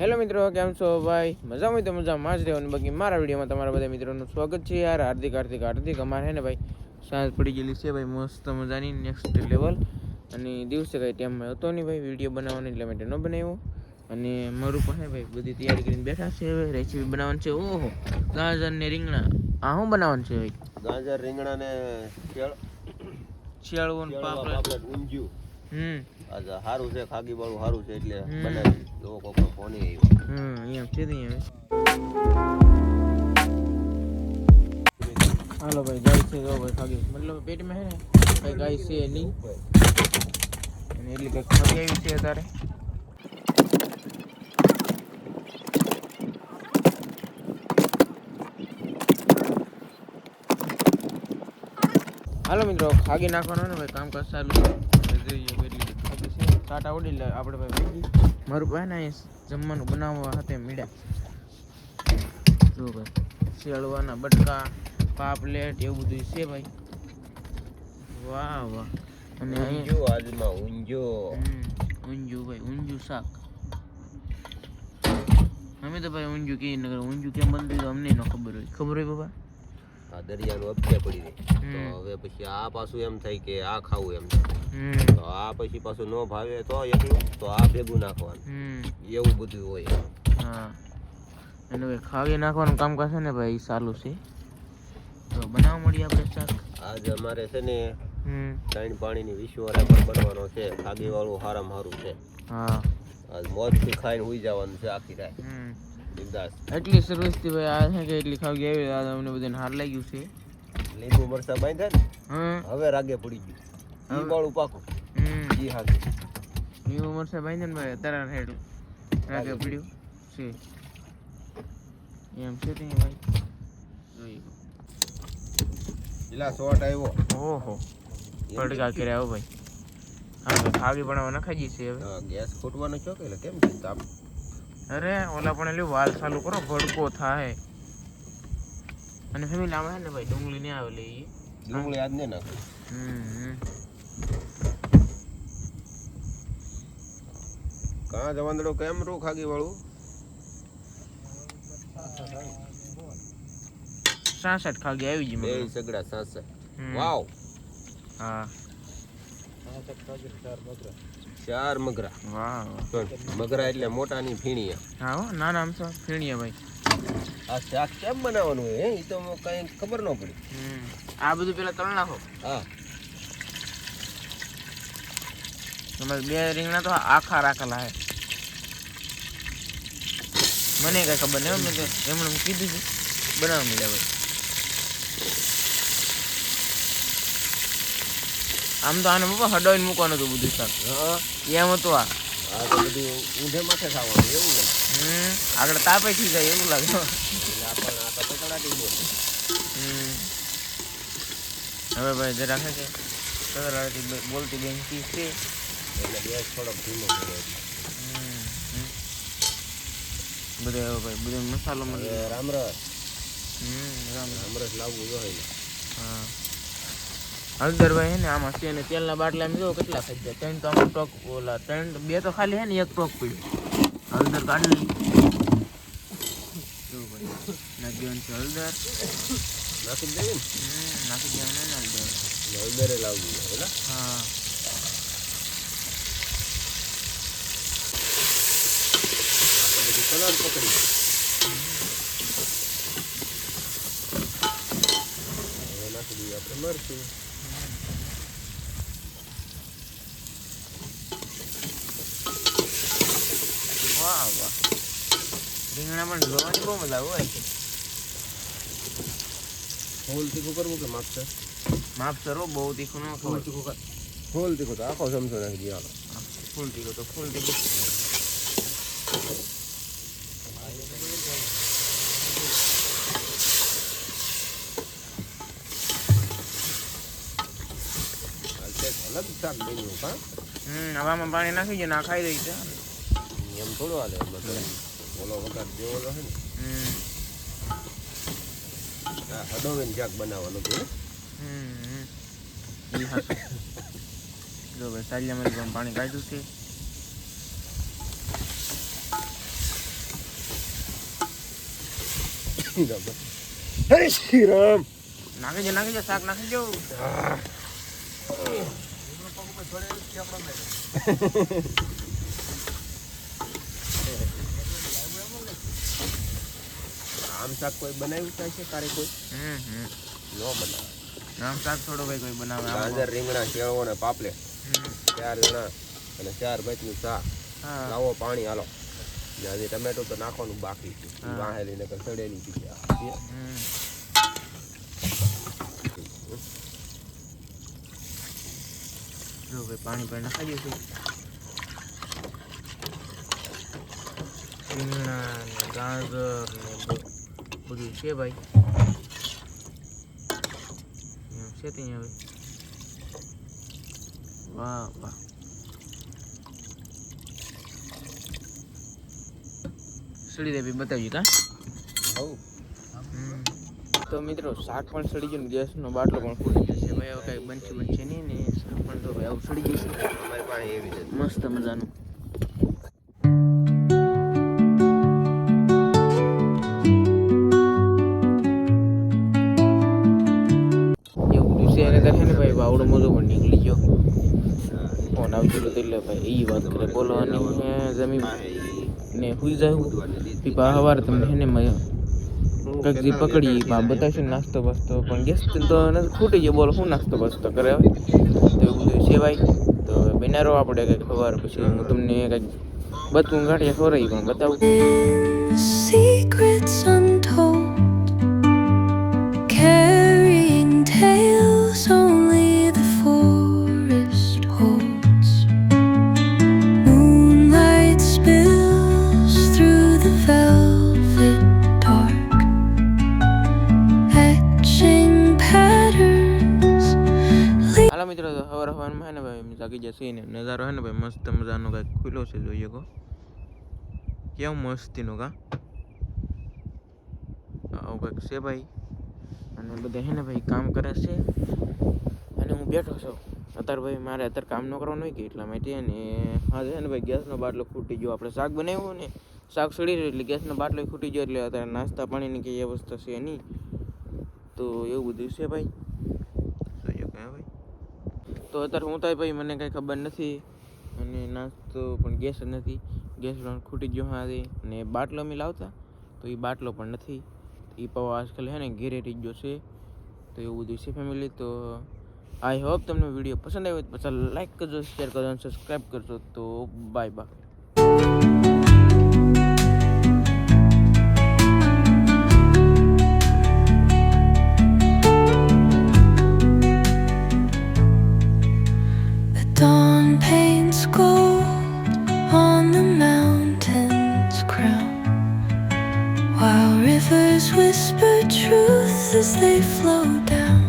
Hello મિત્રો, કેમ છો ભાઈ? મજામાં તો મજામાં જ રહેવાનું. બાકી મારા વિડીયોમાં તમારા બધા મિત્રોનું સ્વાગત છે યાર. હાર્દિક અમારે હે ને ભાઈ સાંજ પડી ગયેલી છે ભાઈ, મસ્ત મજાની નેક્સ્ટ લેવલ. અને દિવસે કંઈ ટાઈમમાં હતો નહીં ભાઈ વિડીયો બનાવવાનો, એટલે માટે ન બનાવ્યો. અને મારું પણ હે ભાઈ બધી તૈયારી કરીને બેઠા છે. હવે રેસીપી બનાવવાની છે. ઓહો, ગાજર ને રીંગણા. આ શું બનાવવાનું છે ભાઈ? ગાજર રીંગણા ને શિયાળું પાપડ ઊંધિયું. આજે સારું છે, ખાગી વાળું સારું છે એટલે બનાવી. જો કોકનો ફોન આવ્યો. એમ છે ને. હાલો ભાઈ, ગાય છે જો ભાઈ ખાગી, મતલબ પેટમાં હે ને ભાઈ ગાય છે નહીં, અને એટલી કંઈક ખાગી આવી છે અત્યારે. હાલો મિત્રો, ખાગી નાખવાનો ને ભાઈ કામકાજ ચાલુ છે. જોઈએ એટલી ખાગી છે, સાટા ઉડી લે આપણે ભાઈ ભેગી. મારું ભાઈ ને જમવાનું બનાવવા હાથે મીડા જો ભાઈ, શિયાળવાના બટકા, પાપલેટ એવું બધું છે ભાઈ. વાહ વાહ. અને ઊંધિયું આજમાં ઊંધિયું ભાઈ, ઊંધિયું શાક. અમે તો ભાઈ ઊંધિયું કે નગર ઊંધિયું કેમ બનતું અમને ન ખબર હોય. ખબર હોય બાબા? આ દરિયાનું અપચે પડી રહી તો હવે પછી આ પાછું એમ થાય કે આ ખાવું એમ થાય. તો આ પછી પાછું ન ભાવે તો એકલું તો આ ભેગું નાખવાનું, એવું બધું હોય. હા, અને ભાઈ ખાવી નાખવાનું કામકાજ છે ને ભાઈ ચાલુ છે. તો બનાવવા મળીએ આપણે શાક. આજ અમારે છે ને ત્રણ પાણીની વિશ્વરા પર બનવાનો છે. ખાગી વાળું હારામાં સારું છે. હા, આજ મોજથી ખાઈને હુઈ જવાનું છે આખી રાત. એટલી સરસ થી ભાઈ આ છે કે એટલી ખાવી આવી અમને બધાને હાર લાગ્યું છે. લીંબુ મરચા બાંધ્યા ને હવે રાગે પડી ગયું. ઈ વાળું પાકું. ઈ હાગે લીંબુ મરચા બાંધ્યા ને ભાઈ અત્યારે હેડું રાગે પડ્યું છે. એમ છે તે ભાઈ જોઈ પેલા શોટ આવ્યો. ઓહો, પડકા કર્યા હો ભાઈ. હા ભાઈ, ખાવી બનાવવા નખાઈ છે હવે. ગેસ ખોટવાનો છો કે કેમ તાપ? અરે ઓલા પણ લ્યો વાલ ચાલુ કરો, ભડકો થાય. અને ફેમિલી આવે ને ભાઈ ડુંગળી ને આવે લઈ ડુંગળી આજ ને નાખો. કાં જવાંદડો કેમ રો ખાગી વાળું? 66 ખાગી આવી ગઈ. બે સગડા 66. વાવ. હા, 4 મગરા. વાહ. મગરા એટલે મોટાની ફીણી. હા હો, ના નામ તો ફીણીયા ભાઈ. આ શાક કેમ બનાવવાનું હે એ તો કઈ ખબર ન પડી. આ બધું પેલા તળ નાખો. હા, તમારે બે રીંગણા તો આખા રાખેલા હે. મને કઈ ખબર નહીં, મેં તો એમણે કીધું છે બનાવવા મળ્યા ભાઈ. આમ તો આને પપ્પા હડાવીને મૂકવાનું હતું બધું શાક. એમ હતું આ તો બધું ઊંધે માથે ખાવાનું એવું ને. આગળ તાપે થઈ જાય એવું લાગે. હવે ભાઈ જરા છે કે બોલતી બેનથી છે એટલે ગેસ થોડોક ધીમો કર્યો. બધે ભાઈ બધો મસાલો મળે. રામરસ રામરસ લાવવું જોઈએ. હા, હળદર ભાઈ હે ને આમાં છે ને તેલના બાટલા એમ જો કેટલા ખાઈ જાય. 3 તો આમ ટોક ઓલા 3 2 તો ખાલી હે ને 1 ટોક પડ્યું. હળદર કાઢી લઈ નાખી દેવાનું છે. હળદર નાખી દેવી ને નાખી દેવાનું ને હળદરે લાવવું હોય. હા, કલર પકડી નાખી દઈએ આપણે મરચું. વાહ વાહ. રીંગણા પણ જોવાની બહુ મજા આવે છે. ફૂલ તીખું કરવું કે માપસર? માપસર હો, બહુ તીખું ન ખવાય. ફૂલ તીખું તો આખો ચમચો નાખી દઈએ. ફૂલ તીખું તો ફૂલ તીખું. અલગ શાક બન્યું. હા, હવે આમાં પાણી નાખી દે, ના ખાઈ દઈ છે એમ થોડું હાલે. ઓલો વખત જેવો રહે ને હડોવીને શાક બનાવવાનું હતું. જો ભાઈ સાલિયામાં પાણી કાઢ્યું છે. હરે શ્રી રામ. નાખી દે શાક નાખી દો. આમ શાક કોઈ બનાવ્યું છે તારે કોઈ? નો બનાવે. આમ શાક થોડો ભાઈ કોઈ બનાવે. ગાજર, રીંગણા, કેળવો ને પાપલે 4 જણા અને 4 ભાતનું શાક. લાવો પાણી હાલો. ને હજી ટમેટો તો નાખવાનું બાકી છે. વાહેલી ને સડેલી છે. જો ભાઈ પાણી પણ નાખી દઈશું. રીંગણા ને ગાજર ને બધું છે ભાઈ. છે ત્યાં હવે. વાહ વાહ. સડી દે ભાઈ બતાવજો કા. તો મિત્રો શાક પણ સડી ગયું, ગેસનો બાટલો પણ ફૂટી જશે ભાઈ. હવે કઈ બનશે નહીં ને શાક પણ તો ભાઈ આવું સડી જશે. અમારી પાસે એવી છે મસ્ત મજાનું. એવું દિવસે એને કહે ને ભાઈ વાવડો મોજો પણ નીકળી ગયો. ફોન આવજો એટલે ભાઈ એ વાત કરે બોલવાની જમીન ને હુઈ જાય પીપા હવાર તમને એને કગજી પકડી બતાવશે નાસ્તો બસતો પણ ગેસ તો ખૂટી ગયો. બોલો શું નાસ્તો બસતો કરે હવે તો એવું બધું છે ભાઈ. તો બનારો આપણે કંઈક ખબર પછી હું તમને કંઈક બચકું ગાંઠિયા ખવડાવી પણ બતાવું. Secrets untold, carrying tales only the forest holds. Moonlight spills through the velvet dark, etching patterns. હાલો મિત્રો સવાર સવારમાં હે ને ભાઈ જાગી જશે ને નજારો હે ને ભાઈ મસ્ત મજાનો કંઈક ખુલ્લો છે. જોઈએ કો કેવું મસ્તીનું કા આવું કંઈક છે ભાઈ. અને બધા હે ને ભાઈ કામ કરે છે અને હું બેઠો છું અત્યારે ભાઈ. મારે અત્યારે કામ ન કરવાનું હોય કે એટલા માટે ને હા છે ને ભાઈ ગેસનો બાટલો ફૂટી ગયો. આપણે શાક બનાવ્યું ને શાક સડી રહ્યું એટલે ગેસનો બાટલો ફૂટી ગયો એટલે અત્યારે નાસ્તા પાણીની કંઈ વ્યવસ્થા છે નહીં. તો એવું બધું છે ભાઈ. જોઈએ કયા ભાઈ. તો અત્યારે હું થાય ભાઈ મને કંઈ ખબર નથી અને નાસ્તો પણ ગેસ જ નથી. ગેસ પણ ખૂટી ગયો હા ને બાટલો અમે લાવતા તો એ બાટલો પણ નથી. એ પવા આજકાલ હે ને ઘેરે રહી ગયો છે. તો એવું બધું છે ફેમિલી. તો આઈ હોપ તમને વિડીયો પસંદ આવ્યો તો પછી લાઈક કરજો, શેર કરજો અને સબસ્ક્રાઈબ કરજો. તો bye bye. Dawn paints gold on the mountain's crown, while rivers whisper truth as they flow down.